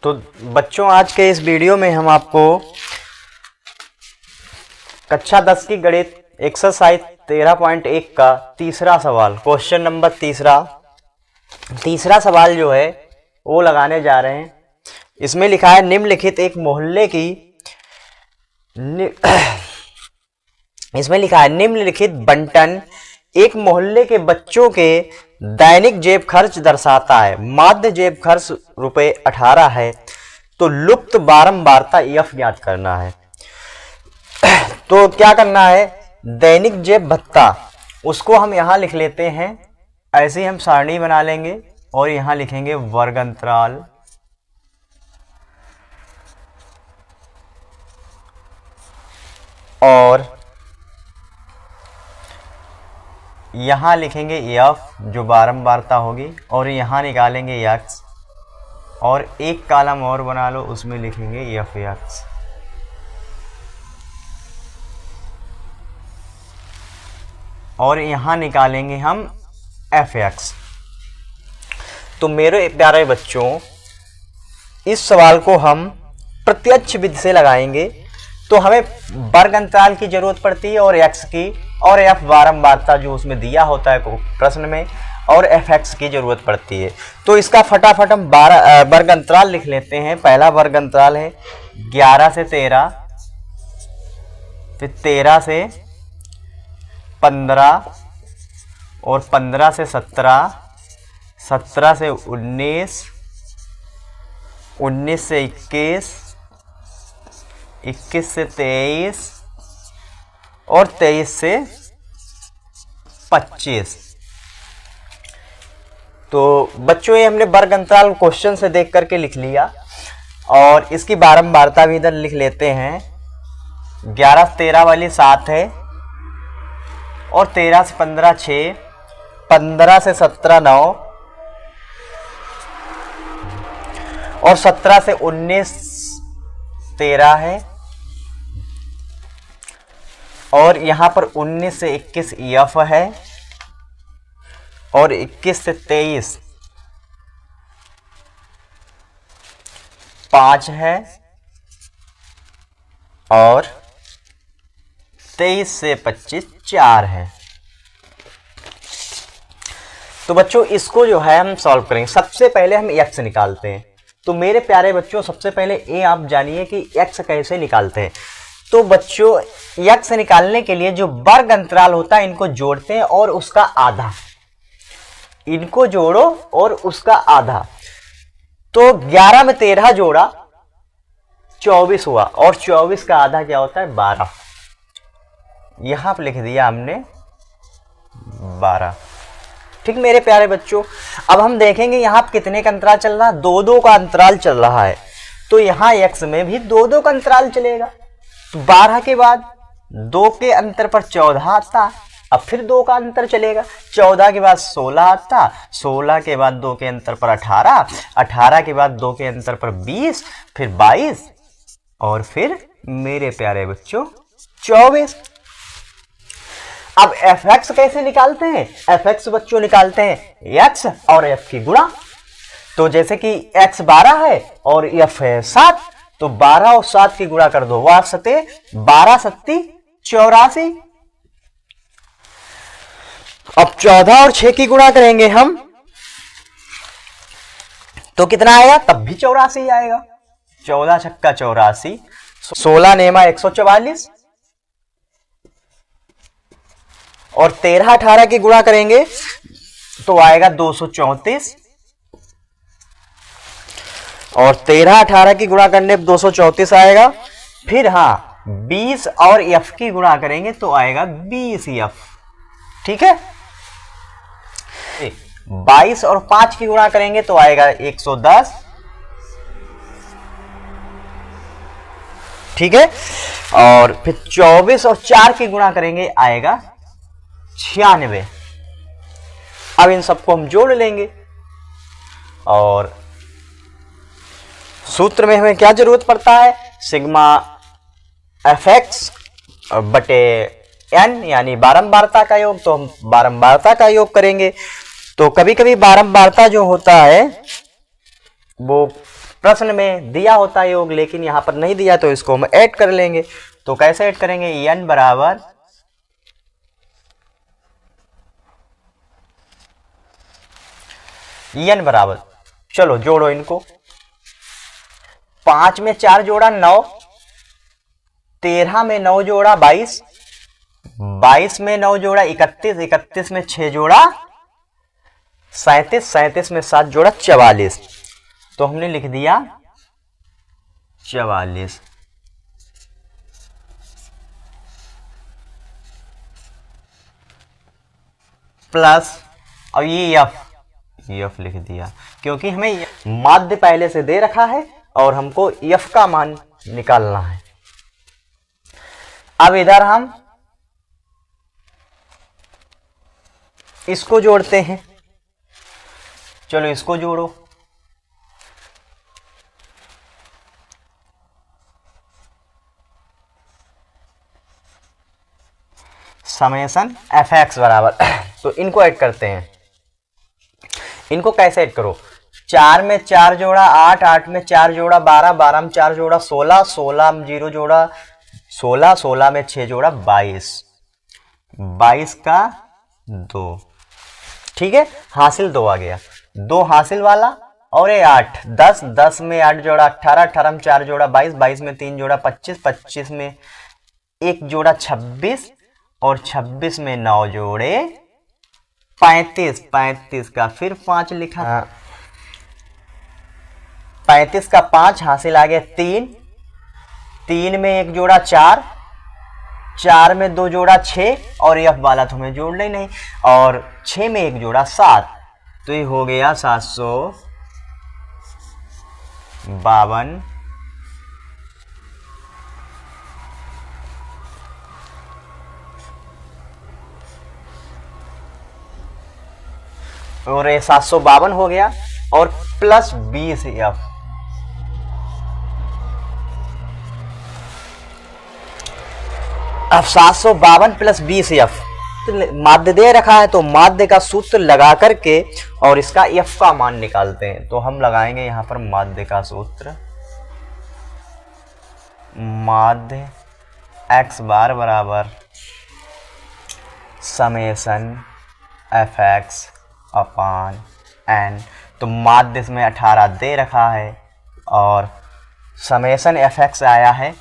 तो बच्चों, आज के इस वीडियो में हम आपको कक्षा 10 की गणित एक्सरसाइज 13.1 का तीसरा सवाल, क्वेश्चन नंबर तीसरा सवाल जो है वो लगाने जा रहे हैं। इसमें लिखा है निम्नलिखित एक मोहल्ले की इसमें लिखा है निम्नलिखित बंटन एक मोहल्ले के बच्चों के दैनिक जेब खर्च दर्शाता है। माध्य जेब खर्च रुपए 18 है, तो लुप्त बारंबारता एफ ज्ञात करना है। तो क्या करना है, दैनिक जेब भत्ता उसको हम यहां लिख लेते हैं। ऐसे ही हम सारणी बना लेंगे और यहां लिखेंगे वर्ग अंतराल और यहां लिखेंगे एफ जो बारंबारता होगी और यहां निकालेंगे एक्स और एक कॉलम और बना लो, उसमें लिखेंगे एफ एक्स। और यहां निकालेंगे हम एफ एक्स। तो मेरे प्यारे बच्चों, इस सवाल को हम प्रत्यक्ष विधि से लगाएंगे तो हमें वर्ग अंतराल की जरूरत पड़ती है और एक्स की, और एफ बारंबारता जो उसमें दिया होता है प्रश्न में, और एफ एक्स की जरूरत पड़ती है। तो इसका फटाफट हम वर्ग अंतराल लिख लेते हैं। पहला वर्ग अंतराल है 11 से 13, फिर 13 से 15 और 15 से 17, 17 से 19, 19 से 21, 21 से 23 और 23 से 25। तो बच्चों, ये हमने वर्ग अंतराल क्वेश्चन से देख करके लिख लिया और इसकी बारंबारता भी इधर लिख लेते हैं। 11 से 13 वाली 7 है और 13 से 15 6, 15 से 17 9 और 17 से 19 13 है और यहां पर 19 से 21 एफ है और 21 से 23 5 है और 23 से 25 4 है। तो बच्चों, इसको जो है हम सॉल्व करेंगे। सबसे पहले हम एक्स निकालते हैं। तो मेरे प्यारे बच्चों, सबसे पहले ये आप जानिए कि एक्स कैसे निकालते हैं। तो बच्चों, एक्स निकालने के लिए जो वर्ग अंतराल होता है इनको जोड़ते हैं और उसका आधा, इनको जोड़ो और उसका आधा। तो 11 में 13 जोड़ा 24 हुआ और 24 का आधा क्या होता है 12। यहां पर लिख दिया हमने 12। ठीक मेरे प्यारे बच्चों, अब हम देखेंगे यहां कितने का अंतराल चल रहा है, 2-2 का अंतराल चल रहा है। तो यहां एक्स में भी 2-2 का अंतराल चलेगा। तो 12 के बाद 2 के अंतर पर 14 आता, अब फिर 2 का अंतर चलेगा। 14 के बाद 16 आता, 16 के बाद 2 के अंतर पर 18, 18 के बाद 2 के अंतर पर 20, फिर 22 और फिर मेरे प्यारे बच्चों 24। अब एफ एक्स कैसे निकालते हैं? एफ एक्स बच्चों निकालते हैं एक्स और एफ की गुणा। तो जैसे कि एक्स 12 है और एफ है 7, तो 12 और 7 की गुणा कर दो, 12 सत्ती 84। अब 14 और 6 की गुणा करेंगे हम तो कितना आएगा, तब भी 84 आएगा। 14 छक्का 84, 16 नेमा 144 और 13-18 की गुणा करेंगे तो आएगा 234 और 13-18 की गुणा करने पर 234 आएगा। फिर हाँ, 20 और एफ की गुणा करेंगे तो आएगा 20 एफ। ठीक है, 22 और 5 की गुणा करेंगे तो आएगा 110। ठीक है, और फिर 24 और 4 की गुणा करेंगे आएगा 96। अब इन सबको हम जोड़ लेंगे और सूत्र में हमें क्या जरूरत पड़ता है, सिग्मा एफ एक्स बटे एन यानी बारंबारता का योग। तो हम बारंबारता का योग करेंगे। तो कभी कभी बारंबारता जो होता है वो प्रश्न में दिया होता है योग, लेकिन यहाँ पर नहीं दिया, तो इसको हम ऐड कर लेंगे। तो कैसे ऐड करेंगे, n बराबर चलो जोड़ो इनको। 5 में 4 जोड़ा 9, 13 में 9 जोड़ा 22, 22 में 9 जोड़ा 31, 31 में 6 जोड़ा 37, 37 में 7 जोड़ा 44। तो हमने लिख दिया 44 प्लस, अब ये एफ लिख दिया, क्योंकि हमें माध्य पहले से दे रखा है और हमको एफ का मान निकालना है। अब इधर हम इसको जोड़ते हैं। चलो इसको जोड़ो। समेशन एफ एक्स बराबर तो इनको ऐड करते हैं। इनको कैसे ऐड करो, 4 में 4 जोड़ा 8, 8 में 4 जोड़ा 12, 12 में 4 जोड़ा 16, 16 में 0 जोड़ा 16, 16 में 6 जोड़ा 22, 22 का 2। ठीक है, हासिल 2 आ गया, 2 हासिल वाला, और ये 8, 10, 10 में 8 जोड़ा 18, 18 में 4 जोड़ा 22, 22 में 3 जोड़ा 25, 25 में 1 जोड़ा 26, और 26 में 9 जोड़े 35, 35 का फिर 5 लिखा, 35 का 5 हासिल आ गया 3, 3 में 1 जोड़ा 4, 4 में 2 जोड़ा 6, और एफ वाला तो हमें जोड़ना ही नहीं, और 6 में 1 जोड़ा 7, तो ये हो गया 752। और ये 752 हो गया, और प्लस 20 एफ। अब 752 प्लस 20 एफ माध्य दे रखा है, तो माध्य का सूत्र लगा करके और इसका एफ का मान निकालते हैं। तो हम लगाएंगे यहां पर माध्य का सूत्र, माध्य एक्स बार बराबर समेशन एफ एक्स अपान एन। तो माध्य इसमें 18 दे रखा है, और समेशन एफ एक्स आया है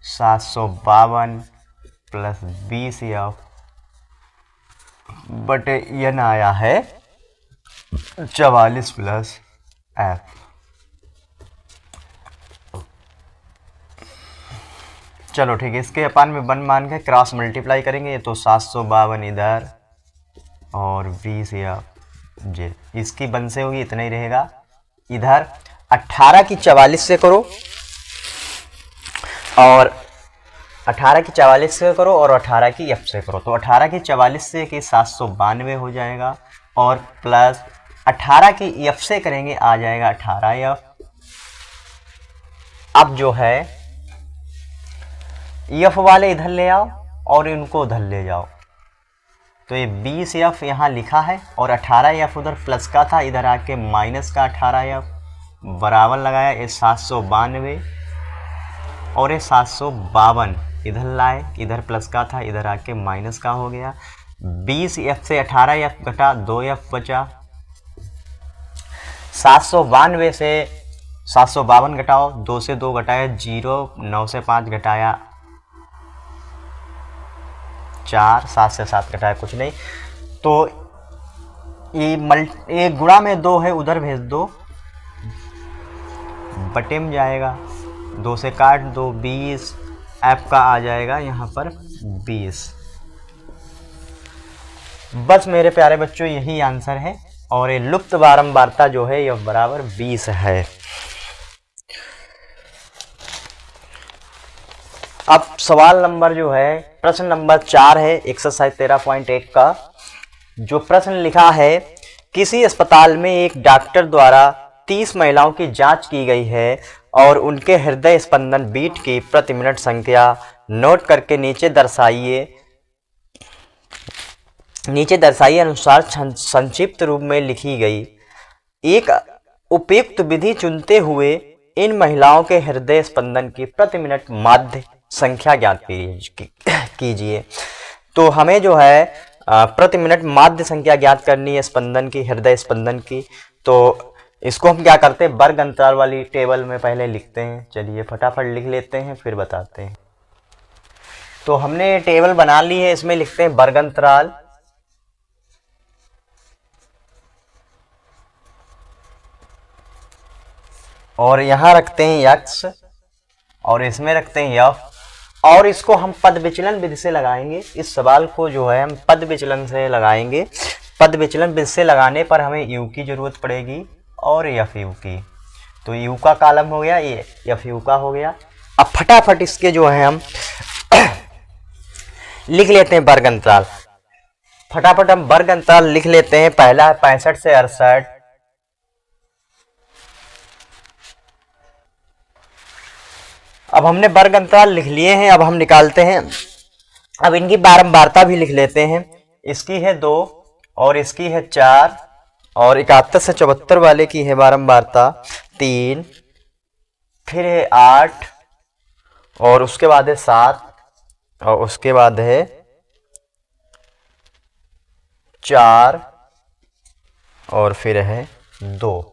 752 प्लस 20 एफ बटे एन आया है 44 प्लस एफ। चलो ठीक है, इसके अपान में 1 मान के क्रॉस मल्टीप्लाई करेंगे, तो 752 इधर और 20 एफ जे, इसकी 1 से होगी, इतना ही रहेगा। इधर 18 की 44 से करो, और 18 की 44 से करो, और 18 की एफ से करो। तो 18 की 44 से कि 792 हो जाएगा, और प्लस 18 की एफ से करेंगे आ जाएगा 18 एफ। अब जो है एफ वाले इधर ले आओ और इनको उधर ले जाओ, तो ये 20 एफ यहाँ लिखा है, और 18 एफ उधर प्लस का था, इधर आके माइनस का 18 एफ बराबर लगाया, ये 792, और ये 752 इधर लाए, इधर प्लस का था, इधर आके माइनस का हो गया। 20 एफ से 18 एफ घटा, 2 एफ बचा। 792 से 752 घटाओ, 2 से 2 घटाया 0, 9 से 5 घटाया 4, 7 से 7 घटाया कुछ नहीं। तो ये गुणा में 2 है, उधर भेज दो, बटे में जाएगा, 2 से काट दो, 20 एफ का आ जाएगा यहाँ पर 20। बस मेरे प्यारे बच्चों यही आंसर है, और ये लुप्त बारंबारता जो है यह बराबर 20 है। अब सवाल नंबर जो है, प्रश्न नंबर 4 है एक्सरसाइज 13.1 का। जो प्रश्न लिखा है, किसी अस्पताल में एक डॉक्टर द्वारा 30 महिलाओं की जांच की गई है और उनके हृदय स्पंदन बीट की प्रति मिनट संख्या नोट करके नीचे दर्शाइए अनुसार संक्षिप्त रूप में लिखी गई। एक उपयुक्त विधि चुनते हुए इन महिलाओं के हृदय स्पंदन की प्रति मिनट माध्य संख्या ज्ञात कीजिए। तो हमें जो है प्रति मिनट माध्य संख्या ज्ञात करनी है स्पंदन की, हृदय स्पंदन की। तो इसको हम क्या करते हैं, वर्ग अंतराल वाली टेबल में पहले लिखते हैं। चलिए फटाफट लिख लेते हैं फिर बताते हैं। तो हमने टेबल बना ली है, इसमें लिखते हैं वर्ग अंतराल, और यहां रखते हैं x, और इसमें रखते हैं f, और इसको हम पद विचलन विधि से लगाएंगे। इस सवाल को जो है हम पद विचलन से लगाएंगे। पद विचलन विधि से लगाने पर हमें u की जरूरत पड़ेगी और f u की। तो u का कॉलम हो गया, ये f u का हो गया। अब फटाफट इसके जो है हम लिख लेते हैं वर्ग अंतराल। फटाफट हम वर्ग अंतराल लिख लेते हैं। पहला है 65 से 68, अब हमने वर्ग अंतराल लिख लिए हैं। अब हम निकालते हैं, अब इनकी बारंबारता भी लिख लेते हैं। इसकी है 2 और इसकी है 4, और 71 से 74 वाले की है बारंबारता 3, फिर है 8, और उसके बाद है 7, और उसके बाद है 4, और फिर है 2।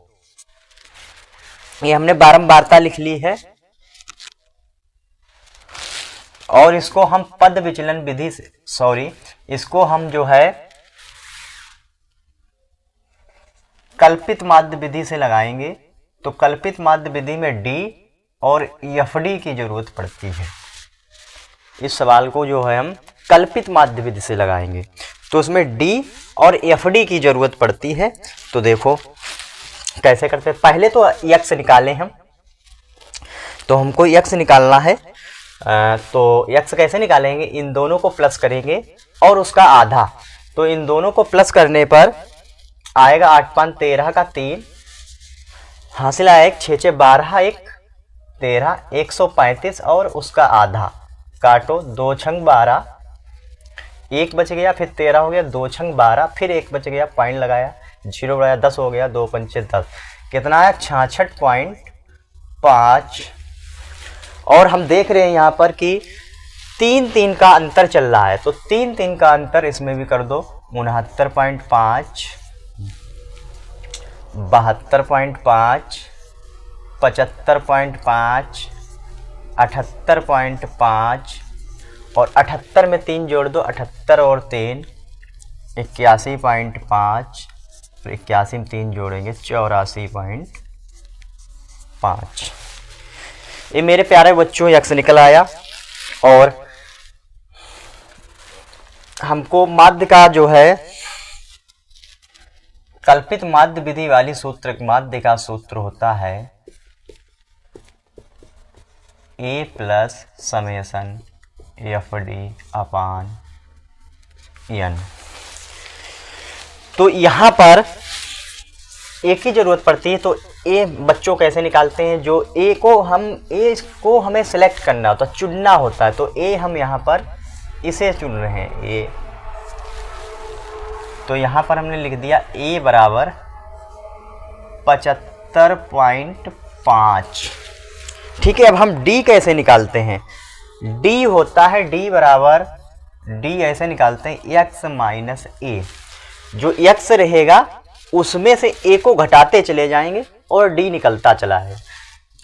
ये हमने बारंबारता लिख ली है, और इसको हम पद विचलन विधि से, इसको हम जो है कल्पित माध्य विधि से लगाएंगे। तो कल्पित माध्य विधि में डी और एफडी की जरूरत पड़ती है। इस सवाल को जो है हम कल्पित माध्य विधि से लगाएंगे, तो उसमें डी और एफडी की जरूरत पड़ती है। तो देखो कैसे करते हैं। पहले तो एक्स निकालें हम, तो हमको एक्स निकालना है। तो x कैसे निकालेंगे, इन दोनों को प्लस करेंगे और उसका आधा। तो इन दोनों को प्लस करने पर आएगा 8 5 13 का 3, हासिल आएगा 6 6 12 1 13 135, और उसका आधा काटो, 2 छंग 12, 1 बच गया, फिर 13 हो गया, 2 छंग 12, फिर 1 बच गया, पॉइंट लगाया, 0 बढ़ाया, 10 हो गया, 2 पंचे 10, कितना आया 66.5। और हम देख रहे हैं यहाँ पर कि 3 3 का अंतर चल रहा है। तो 3 3 का अंतर इसमें भी कर दो, 69.5, 72.5, 75.5, 78.5, और 78 में 3 जोड़ दो, 78 और 3 81.5, फिर 81 में 3 जोड़ेंगे 84.5। ये मेरे प्यारे बच्चों यक्स निकल आया। और हमको माध्य का जो है कल्पित माध्य विधि वाली सूत्र, माध्य का सूत्र होता है a plus summation F D upon n। तो यहां पर एक की जरूरत पड़ती है। तो ए बच्चों कैसे निकालते हैं, जो ए को हमें सेलेक्ट करना होता है, चुनना होता है। तो ए हम यहाँ पर इसे चुन रहे हैं, ए। तो यहाँ पर हमने लिख दिया ए बराबर 75.5। ठीक है, अब हम डी कैसे निकालते हैं। डी होता है डी बराबर, डी ऐसे निकालते हैं एक्स माइनस ए। जो एक्स रहेगा उसमें से ए को घटाते चले जाएंगे और डी निकलता चला है।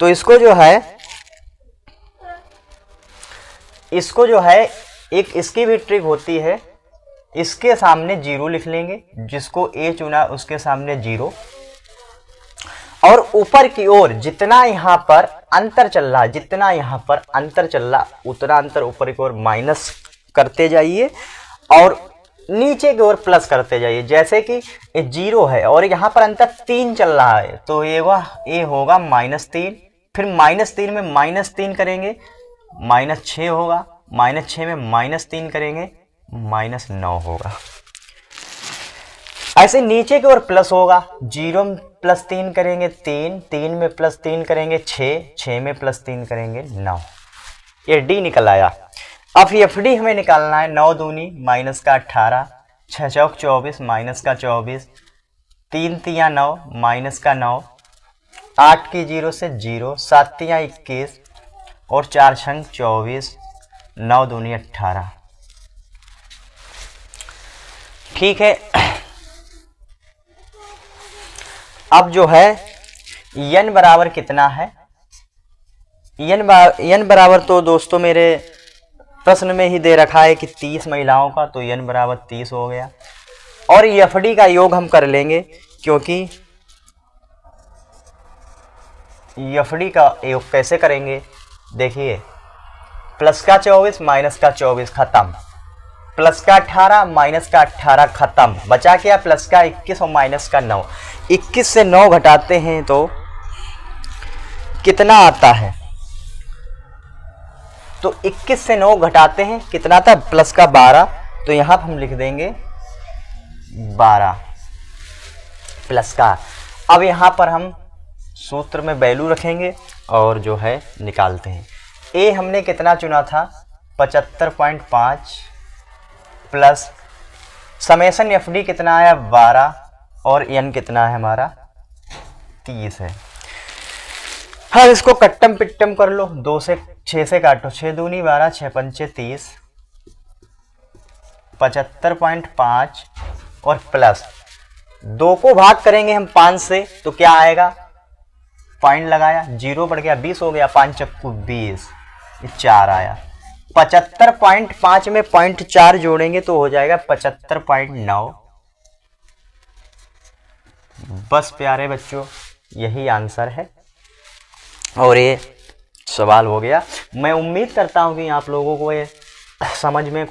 तो इसको जो है एक इसकी भी ट्रिक होती है, इसके सामने 0 लिख लेंगे, जिसको ए चुना उसके सामने 0, और ऊपर की ओर जितना यहाँ पर अंतर चल रहा है, जितना यहाँ पर अंतर चल रहा उतना अंतर ऊपर की ओर माइनस करते जाइए और नीचे की ओर प्लस करते जाइए। जैसे कि 0 है और यहाँ पर अंतर 3 चल रहा है, तो ये होगा -3, फिर -3 में -3 करेंगे, -6 होगा, -6 में -3 करेंगे, -9 होगा। ऐसे नीचे की ओर प्लस होगा, 0 में +3 करेंगे 3, 3 में +3 करेंगे 6, 6 में +3 करेंगे 9। ये डी निकल आया। अब एफ डी हमें निकालना है। 9 दूनी -18, 6 चौक 24 -24, 3 तिया 9 -9, 8 की 0 से 0, 7 तियां 21 और 4 छंग 24, 9 दूनी 18। ठीक है, अब जो है n बराबर कितना है, n बराबर तो दोस्तों मेरे प्रश्न में ही दे रखा है कि 30 महिलाओं का, तो n बराबर 30 हो गया। और एफडी का योग हम कर लेंगे, क्योंकि एफडी का योग कैसे करेंगे, देखिए प्लस का 24 माइनस का 24 खत्म, प्लस का 18 माइनस का 18 खत्म, बचा क्या प्लस का 21 और माइनस का 9। 21 से 9 घटाते हैं तो कितना आता है, तो 21 से 9 घटाते हैं कितना था, प्लस का 12, तो यहां पर हम लिख देंगे 12 प्लस का। अब यहां पर हम सूत्र में वैल्यू रखेंगे और जो है निकालते हैं। ए हमने कितना चुना था 75.5 प्लस समेसन एफडी कितना आया 12 और एन कितना है हमारा 30 है। हाँ, इसको कट्टम पिट्टम कर लो, 2 से 6 से काटो, 6 दूनी 12, 6 पंचे 30, 75.5 और प्लस 2 को भाग करेंगे हम 5 से तो क्या आएगा, पॉइंट लगाया, 0 बढ़ गया 20 हो गया, 5 चक्कू 20, 4 आया। 75.5 में 0.4 जोड़ेंगे तो हो जाएगा 75.9। बस प्यारे बच्चों, यही आंसर है और ये सवाल हो गया। मैं उम्मीद करता हूं कि आप लोगों को ये समझ में